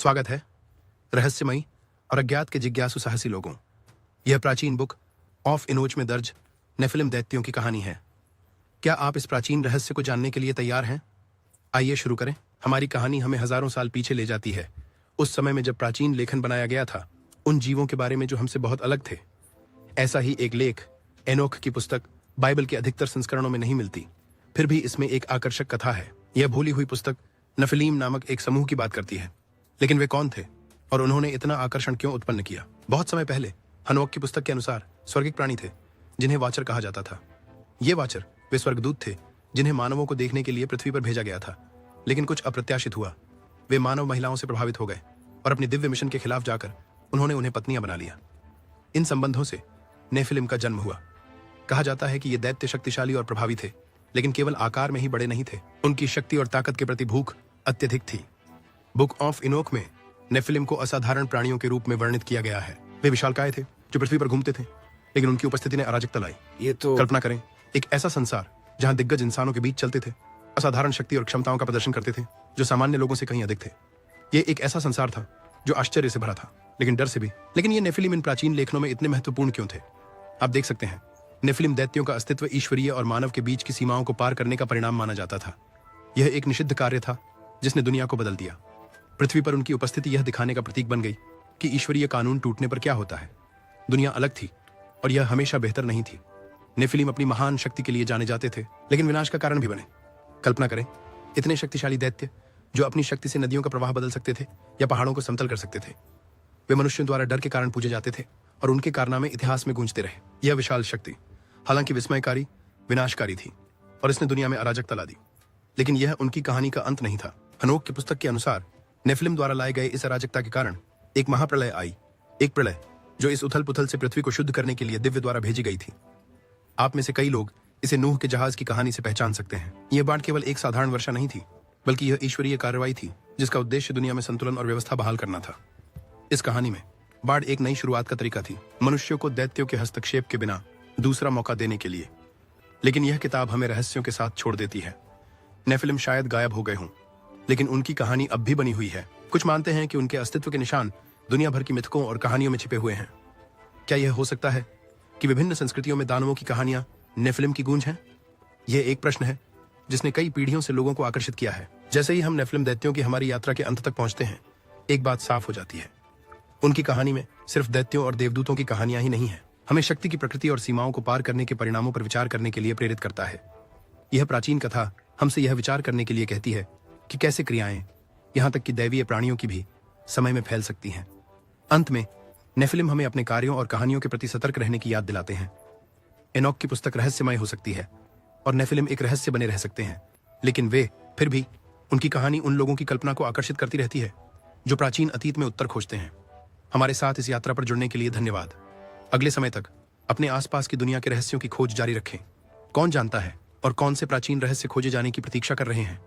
स्वागत है रहस्यमयी और अज्ञात के जिज्ञासु साहसी लोगों। यह प्राचीन बुक ऑफ इनोच में दर्ज नेफिलिम दैत्यों की कहानी है। क्या आप इस प्राचीन रहस्य को जानने के लिए तैयार हैं? आइए शुरू करें। हमारी कहानी हमें हजारों साल पीछे ले जाती है, उस समय में जब प्राचीन लेखन बनाया गया था, उन जीवों के बारे में जो हमसे बहुत अलग थे। ऐसा ही एक लेख एनोख की पुस्तक बाइबल के अधिकतर संस्करणों में नहीं मिलती, फिर भी इसमें एक आकर्षक कथा है। यह भूली हुई पुस्तक नफिलीम नामक एक समूह की बात करती है। लेकिन वे कौन थे और उन्होंने इतना आकर्षण क्यों उत्पन्न किया? बहुत समय पहले हनोक की पुस्तक के अनुसार स्वर्गिक प्राणी थे जिन्हें वाचर कहा जाता था। ये वाचर वे स्वर्गदूत थे जिन्हें मानवों को देखने के लिए पृथ्वी पर भेजा गया था। लेकिन कुछ अप्रत्याशित हुआ। वे मानव महिलाओं से प्रभावित हो गए और अपने दिव्य मिशन के खिलाफ जाकर उन्होंने उन्हें पत्नियां बना लिया। इन संबंधों से नेफिलिम का जन्म हुआ। कहा जाता है कि ये दैत्य शक्तिशाली और प्रभावी थे, लेकिन केवल आकार में ही बड़े नहीं थे। उनकी शक्ति और ताकत के प्रति भूख अत्यधिक थी। बुक ऑफ इनोक में नेफिलिम को असाधारण प्राणियों के रूप में वर्णित किया गया है। वे विशालकाय थे जो पृथ्वी पर घूमते थे, लेकिन उनकी उपस्थिति ने अराजकता लाई। ये तो कल्पना करें, एक ऐसा संसार जहां दिग्गज इंसानों के बीच चलते थे, असाधारण शक्ति और क्षमताओं का प्रदर्शन करते थे जो सामान्य लोगों से कहीं अधिक थे। ये एक ऐसा संसार था जो आश्चर्य से भरा था, लेकिन डर से भी। लेकिन ये नेफिलिम इन प्राचीन लेखनों में इतने महत्वपूर्ण क्यों थे? आप देख सकते हैं, नेफिलिम दैत्यों का अस्तित्व ईश्वरीय और मानव के बीच की सीमाओं को पार करने का परिणाम माना जाता था। यह एक निषिद्ध कार्य था जिसने दुनिया को बदल दिया। पृथ्वी पर उनकी उपस्थिति यह दिखाने का प्रतीक बन गई कि ईश्वरीय कानून टूटने पर क्या होता है। दुनिया अलग थी और यह हमेशा बेहतर नहीं थी। नेफिलिम अपनी महान शक्ति के लिए जाने जाते थे, लेकिन विनाश का कारण भी बने। कल्पना करें, इतने शक्तिशाली दैत्य जो अपनी शक्ति से नदियों का प्रवाह बदल सकते थे या पहाड़ों को समतल कर सकते थे। वे मनुष्यों द्वारा डर के कारण पूजे जाते थे और उनके कारनामे इतिहास में गूंजते रहे। यह विशाल शक्ति हालांकि विस्मयकारी, विनाशकारी थी और इसने दुनिया में अराजकता ला दी। लेकिन यह उनकी कहानी का अंत नहीं था। हनोक की पुस्तक के अनुसार नेफिलिम द्वारा लाए गए इस अराजकता के कारण एक महाप्रलय आई। एक प्रलय जो इस उथल पुथल से पृथ्वी को शुद्ध करने के लिए दिव्य द्वारा भेजी गई थी। आप में से कई लोग इसे नूह के जहाज की कहानी से पहचान सकते हैं। यह बाढ़ केवल एक साधारण वर्षा नहीं थी, बल्कि यह ईश्वरीय कार्रवाई थी जिसका उद्देश्य दुनिया में संतुलन और व्यवस्था बहाल करना था। इस कहानी में बाढ़ एक नई शुरुआत का तरीका थी, मनुष्यों को दैत्यों के हस्तक्षेप के बिना दूसरा मौका देने के लिए। लेकिन यह किताब हमें रहस्यों के साथ छोड़ देती है। नेफिलिम शायद गायब हो गए हों, लेकिन उनकी कहानी अब भी बनी हुई है। कुछ मानते हैं कि उनके अस्तित्व के निशान दुनिया भर की मिथकों और कहानियों में छिपे हुए हैं। क्या यह हो सकता है कि विभिन्न संस्कृतियों में दानवों की कहानियां नेफिलिम की गूंज हैं? यह एक प्रश्न है जिसने कई पीढ़ियों से लोगों को आकर्षित किया है। जैसे ही हम नेफिलिम दैत्यों की हमारी यात्रा के अंत तक पहुंचते हैं, एक बात साफ हो जाती है। उनकी कहानी में सिर्फ दैत्यों और देवदूतों की कहानियां ही नहीं है। हमें शक्ति की प्रकृति और सीमाओं को पार करने के परिणामों पर विचार करने के लिए प्रेरित करता है। यह प्राचीन कथा हमसे यह विचार करने के लिए कहती है कि कैसे क्रियाएं, यहां तक कि दैवीय प्राणियों की भी, समय में फैल सकती हैं। अंत में नेफिलिम हमें अपने कार्यों और कहानियों के प्रति सतर्क रहने की याद दिलाते हैं। एनोक की पुस्तक रहस्यमय हो सकती है और नेफिलिम एक रहस्य बने रह सकते हैं, लेकिन वे फिर भी, उनकी कहानी उन लोगों की कल्पना को आकर्षित करती रहती है जो प्राचीन अतीत में उत्तर खोजते हैं। हमारे साथ इस यात्रा पर जुड़ने के लिए धन्यवाद। अगले समय तक अपने आसपास की दुनिया के रहस्यों की खोज जारी रखें। कौन जानता है और कौन से प्राचीन रहस्य खोजे जाने की प्रतीक्षा कर रहे हैं।